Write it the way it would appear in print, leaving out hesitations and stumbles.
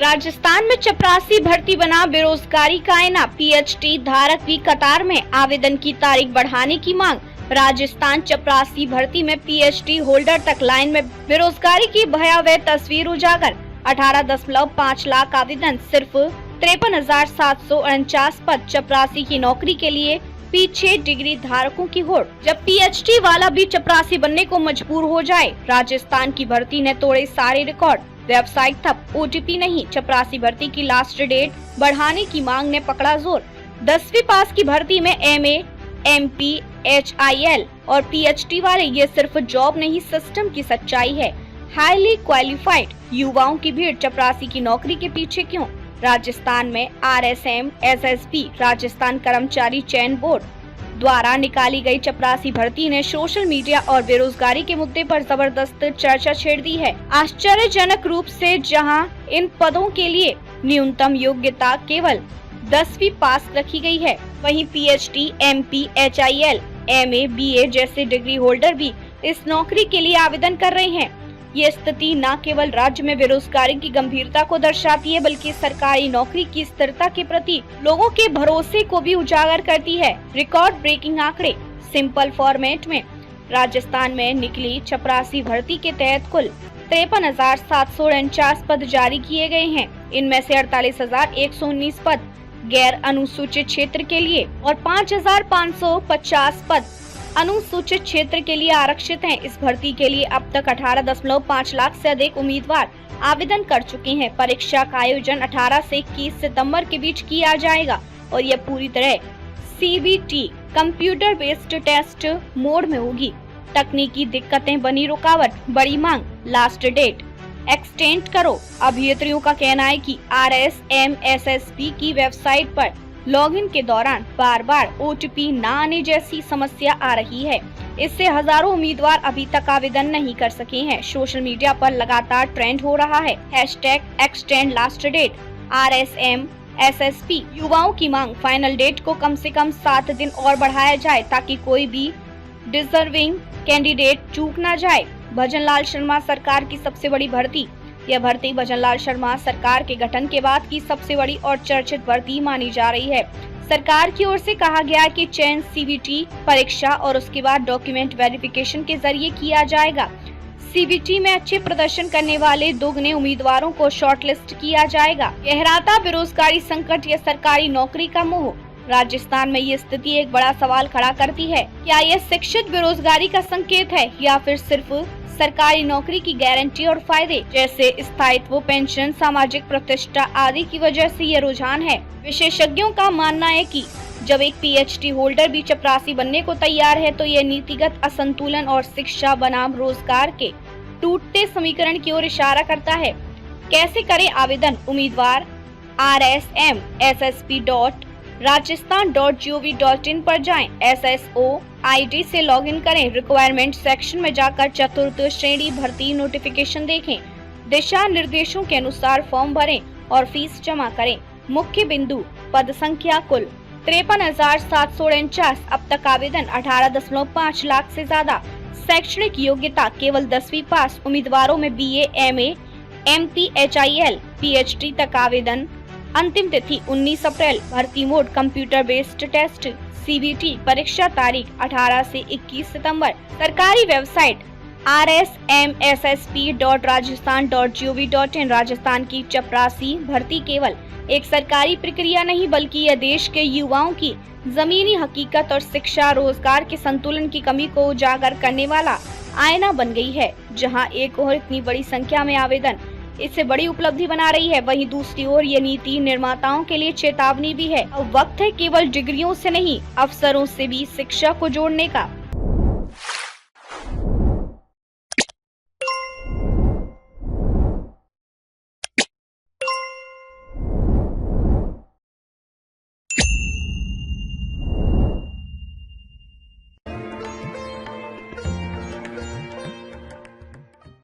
राजस्थान में चपरासी भर्ती बना बेरोजगारी का आईना। पीएचडी धारक भी कतार में, आवेदन की तारीख बढ़ाने की मांग। राजस्थान चपरासी भर्ती में पीएचडी होल्डर तक लाइन में, बेरोजगारी की भयावह तस्वीर उजागर। 18.5 लाख आवेदन, सिर्फ 53,749 पद। चपरासी की नौकरी के लिए पीछे डिग्री धारकों की होड़। जब पीएचडी वाला भी चपरासी बनने को मजबूर हो जाए। राजस्थान की भर्ती ने तोड़े सारे रिकॉर्ड, वेबसाइट ठप, ओटीपी नहीं। चपरासी भर्ती की लास्ट डेट बढ़ाने की मांग ने पकड़ा जोर। 10वीं पास की भर्ती में एमए, एमपी, एचआईएल और पीएचडी वाले, ये सिर्फ जॉब नहीं सिस्टम की सच्चाई है। हाईली क्वालिफाइड युवाओं की भीड़ चपरासी की नौकरी के पीछे क्यों? राजस्थान में आरएसएम एसएसबी राजस्थान कर्मचारी चयन बोर्ड द्वारा निकाली गई चपरासी भर्ती ने सोशल मीडिया और बेरोजगारी के मुद्दे पर जबरदस्त चर्चा छेड़ दी है। आश्चर्यजनक रूप से जहां इन पदों के लिए न्यूनतम योग्यता केवल 10वीं पास रखी गई है, वहीं PhD, MP, HIL, MA, BA जैसे डिग्री होल्डर भी इस नौकरी के लिए आवेदन कर रहे हैं। ये स्थिति न केवल राज्य में बेरोजगारी की गंभीरता को दर्शाती है, बल्कि सरकारी नौकरी की स्थिरता के प्रति लोगों के भरोसे को भी उजागर करती है। रिकॉर्ड ब्रेकिंग आंकड़े सिंपल फॉर्मेट में राजस्थान में निकली चपरासी भर्ती के तहत कुल 53,749 पद जारी किए गए हैं। इनमें से 48,119 पद गैर अनुसूचित क्षेत्र के लिए और 5,550 पद अनुसूचित क्षेत्र के लिए आरक्षित हैं। इस भर्ती के लिए अब तक 18.5 लाख से अधिक उम्मीदवार आवेदन कर चुके हैं। परीक्षा का आयोजन 18 से 21 सितंबर के बीच किया जाएगा और यह पूरी तरह CBT computer based test mode में होगी। तकनीकी दिक्कतें बनी रुकावट, बड़ी मांग, लास्ट डेट एक्सटेंड करो। अभ्यर्थियों का कहना है कि आरएसएमएसएसबी की वेबसाइट पर लॉगिन के दौरान बार बार ओटीपी न आने जैसी समस्या आ रही है। इससे हजारों उम्मीदवार अभी तक आवेदन नहीं कर सके हैं। सोशल मीडिया पर लगातार ट्रेंड हो रहा है #एक्सटेंड लास्ट डेट RSM-SSP। युवाओं की मांग, फाइनल डेट को कम से कम 7 दिन और बढ़ाया जाए ताकि कोई भी डिजर्विंग कैंडिडेट चूक न जाए। भजनलाल शर्मा सरकार की सबसे बड़ी भर्ती। यह भर्ती भजनलाल शर्मा सरकार के गठन के बाद की सबसे बड़ी और चर्चित भर्ती मानी जा रही है। सरकार की ओर से कहा गया कि चयन सीबीटी परीक्षा और उसके बाद डॉक्यूमेंट वेरिफिकेशन के जरिए किया जाएगा। सीबीटी में अच्छे प्रदर्शन करने वाले दोगुने उम्मीदवारों को शॉर्टलिस्ट किया जाएगा। गहराता बेरोजगारी संकट या सरकारी नौकरी का मोह। राजस्थान में ये स्थिति एक बड़ा सवाल खड़ा करती है। क्या यह शिक्षित बेरोजगारी का संकेत है या फिर सिर्फ सरकारी नौकरी की गारंटी और फायदे जैसे स्थायित्व, पेंशन, सामाजिक प्रतिष्ठा आदि की वजह से ये रुझान है? विशेषज्ञों का मानना है कि जब एक पीएचडी होल्डर भी चपरासी बनने को तैयार है तो ये नीतिगत असंतुलन और शिक्षा बनाम रोजगार के टूटते समीकरण की ओर इशारा करता है। कैसे करें आवेदन? उम्मीदवार RSM-SSP.Rajasthan.gov.in पर जाएं। SSO ID से लॉगिन करें। रिक्वायरमेंट सेक्शन में जाकर चतुर्थ श्रेणी भर्ती नोटिफिकेशन देखें। दिशा निर्देशों के अनुसार फॉर्म भरें और फीस जमा करें। मुख्य बिंदु, पद संख्या कुल 53,749। अब तक आवेदन 18.5 लाख से ज्यादा। शैक्षणिक योग्यता केवल 10वीं पास। उम्मीदवारों में BA, MA, MP, HIL, PhD तक आवेदन। अंतिम तिथि 19 अप्रैल। भर्ती mode computer based test CBT। परीक्षा तारीख 18 से 21 सितंबर। सरकारी वेबसाइट RSMSSP.Rajasthan.gov.in। राजस्थान की चपरासी भर्ती केवल एक सरकारी प्रक्रिया नहीं, बल्कि यह देश के युवाओं की जमीनी हकीकत और शिक्षा रोजगार के संतुलन की कमी को उजागर करने वाला आईना बन गई है। जहां एक ओर इतनी बड़ी संख्या में आवेदन इससे बड़ी उपलब्धि बना रही है, वहीं दूसरी ओर ये नीति निर्माताओं के लिए चेतावनी भी है। अब वक्त है केवल डिग्रियों से नहीं, अफसरों से भी शिक्षा को जोड़ने का।